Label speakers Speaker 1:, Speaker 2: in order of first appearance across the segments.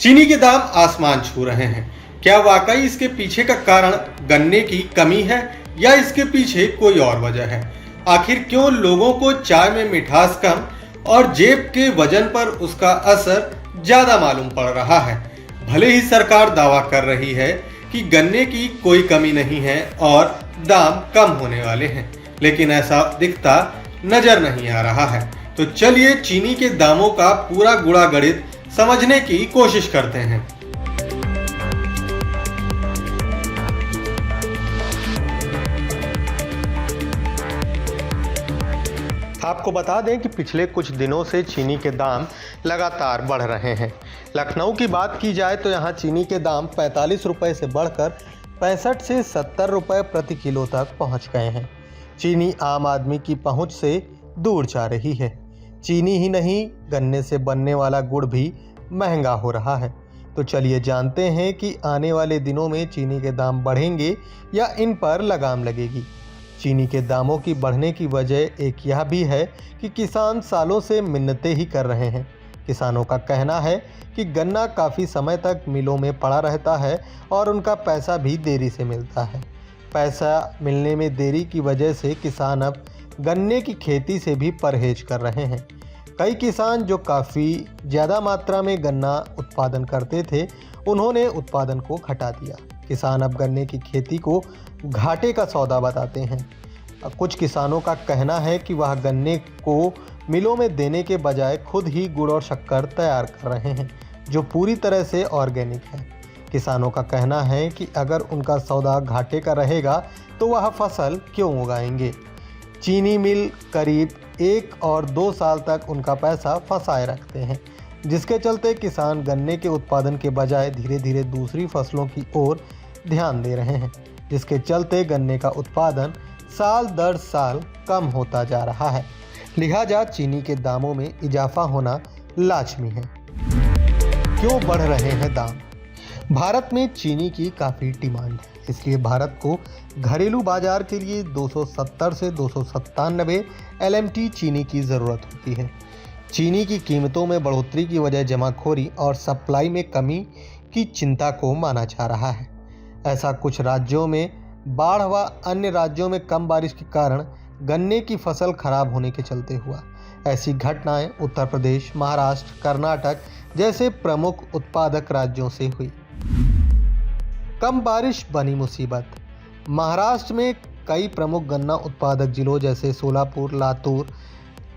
Speaker 1: चीनी के दाम आसमान छू रहे हैं। क्या वाकई इसके पीछे का कारण गन्ने की कमी है या इसके पीछे कोई और वजह है? आखिर क्यों लोगों को चाय में मिठास कम और जेब के वजन पर उसका असर ज्यादा मालूम पड़ रहा है? भले ही सरकार दावा कर रही है कि गन्ने की कोई कमी नहीं है और दाम कम होने वाले हैं, लेकिन ऐसा दिखता नजर नहीं आ रहा है। तो चलिए चीनी के दामों का पूरा गुणा गणित समझने की कोशिश करते हैं। आपको बता दें कि पिछले कुछ दिनों से चीनी के दाम लगातार बढ़ रहे हैं। लखनऊ की बात की जाए तो यहाँ चीनी के दाम 45 रुपये से बढ़कर 65 से 70 रुपये प्रति किलो तक पहुँच गए हैं। चीनी आम आदमी की पहुँच से दूर जा रही है। चीनी ही नहीं, गन्ने से बनने वाला गुड़ भी महंगा हो रहा है। तो चलिए जानते हैं कि आने वाले दिनों में चीनी के दाम बढ़ेंगे या इन पर लगाम लगेगी। चीनी के दामों की बढ़ने की वजह एक यह भी है कि किसान सालों से मिन्नतें ही कर रहे हैं। किसानों का कहना है कि गन्ना काफ़ी समय तक मिलों में पड़ा रहता है और उनका पैसा भी देरी से मिलता है। पैसा मिलने में देरी की वजह से किसान अब गन्ने की खेती से भी परहेज कर रहे हैं। कई किसान जो काफ़ी ज़्यादा मात्रा में गन्ना उत्पादन करते थे, उन्होंने उत्पादन को घटा दिया। किसान अब गन्ने की खेती को घाटे का सौदा बताते हैं। कुछ किसानों का कहना है कि वह गन्ने को मिलों में देने के बजाय खुद ही गुड़ और शक्कर तैयार कर रहे हैं, जो पूरी तरह से ऑर्गेनिक है। किसानों का कहना है कि अगर उनका सौदा घाटे का रहेगा तो वह फसल क्यों उगाएंगे। चीनी मिल करीब 1 और 2 साल तक उनका पैसा फंसाए रखते हैं, जिसके चलते किसान गन्ने के उत्पादन के बजाय धीरे धीरे दूसरी फसलों की ओर ध्यान दे रहे हैं, जिसके चलते गन्ने का उत्पादन साल दर साल कम होता जा रहा है। लिहाजा चीनी के दामों में इजाफा होना लाजमी है। क्यों बढ़ रहे हैं दाम? भारत में चीनी की काफ़ी डिमांड है, इसलिए भारत को घरेलू बाजार के लिए 270 से 297 LMT चीनी की ज़रूरत होती है। चीनी की कीमतों में बढ़ोतरी की वजह जमाखोरी और सप्लाई में कमी की चिंता को माना जा रहा है। ऐसा कुछ राज्यों में बाढ़ व अन्य राज्यों में कम बारिश के कारण गन्ने की फसल खराब होने के चलते हुआ। ऐसी घटनाएं उत्तर प्रदेश, महाराष्ट्र, कर्नाटक जैसे प्रमुख उत्पादक राज्यों से हुई। कम बारिश बनी मुसीबत। महाराष्ट्र में कई प्रमुख गन्ना उत्पादक जिलों जैसे सोलापुर, लातूर,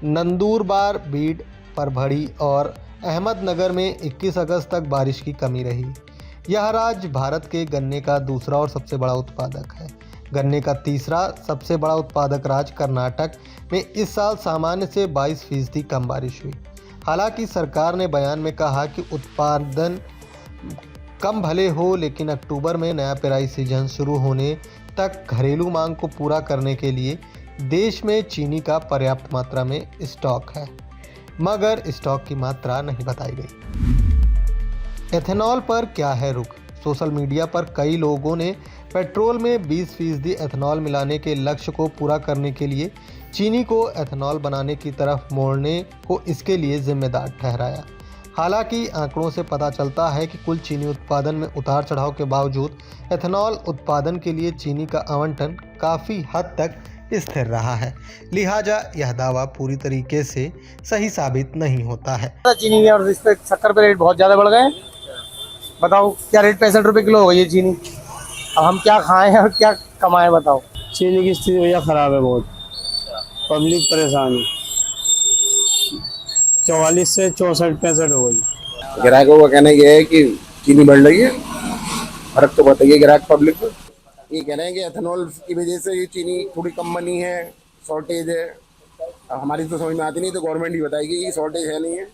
Speaker 1: नंदुरबार, बीड, परभणी और अहमदनगर में 21 अगस्त तक बारिश की कमी रही। यह राज्य भारत के गन्ने का दूसरा और सबसे बड़ा उत्पादक है। गन्ने का तीसरा सबसे बड़ा उत्पादक राज्य कर्नाटक में इस साल सामान्य से 22% कम बारिश हुई। हालांकि सरकार ने बयान में कहा कि उत्पादन कम भले हो, लेकिन अक्टूबर में नया पेराई सीजन शुरू होने तक घरेलू मांग को पूरा करने के लिए देश में चीनी का पर्याप्त मात्रा में स्टॉक है, मगर स्टॉक की मात्रा नहीं बताई गई। एथेनॉल पर क्या है रुख? सोशल मीडिया पर कई लोगों ने पेट्रोल में 20% एथेनॉल मिलाने के लक्ष्य को पूरा करने के लिए चीनी को एथेनॉल बनाने की तरफ मोड़ने को इसके लिए जिम्मेदार ठहराया। हालांकि आंकड़ों से पता चलता है कि कुल चीनी उत्पादन में उतार चढ़ाव के बावजूद एथेनॉल उत्पादन के लिए चीनी का आवंटन काफ़ी हद तक स्थिर रहा है। लिहाजा यह दावा पूरी तरीके से सही साबित नहीं होता है।
Speaker 2: चीनी के और इस पे शक्कर पे रेट बहुत ज़्यादा बढ़ गए। बताओ क्या रेट 65 रुपये किलो हो गई है चीनी। अब हम क्या खाएं और क्या कमाएं बताओ।
Speaker 3: चीनी की स्थिति भैया खराब है बहुत, पब्लिक परेशान है। 44 से 64-65 हो गई।
Speaker 4: ग्राहकों का कहना यह है कि चीनी बढ़ रही है, फर्क तो बताइए ग्राहक पब्लिक को। ये कह रहे हैं कि एथेनॉल की वजह से ये चीनी थोड़ी कम बनी है, शॉर्टेज है। अब हमारी तो समझ में आती नहीं, तो गवर्नमेंट ही बताएगी कि शॉर्टेज है नहीं है।